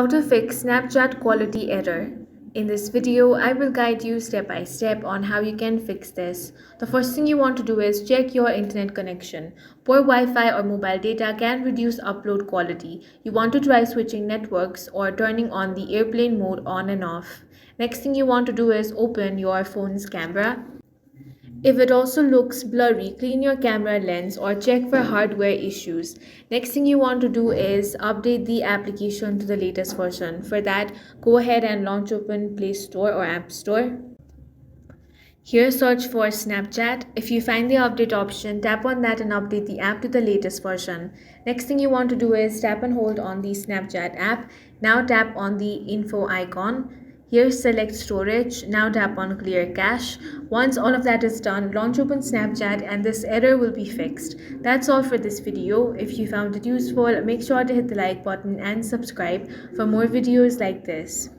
How to fix Snapchat quality error. In this video, I will guide you step by step on how you can fix this. The first thing you want to do is check your internet connection. Poor Wi-Fi or mobile data can reduce upload quality. You want to try switching networks or turning on the airplane mode on and off. Next thing you want to do is open your phone's camera. If it also looks blurry, clean your camera lens or check for hardware issues. Next thing you want to do is update the application to the latest version. For that, go ahead and launch open Play Store or App Store. Here search for Snapchat. If you find the update option, tap on that and update the app to the latest version. Next thing you want to do is tap and hold on the Snapchat app. Now tap on the info icon. Here select storage. Now tap on clear cache. Once all of that is done, launch open Snapchat and this error will be fixed. That's all for this video. If you found it useful, make sure to hit the like button and subscribe for more videos like this.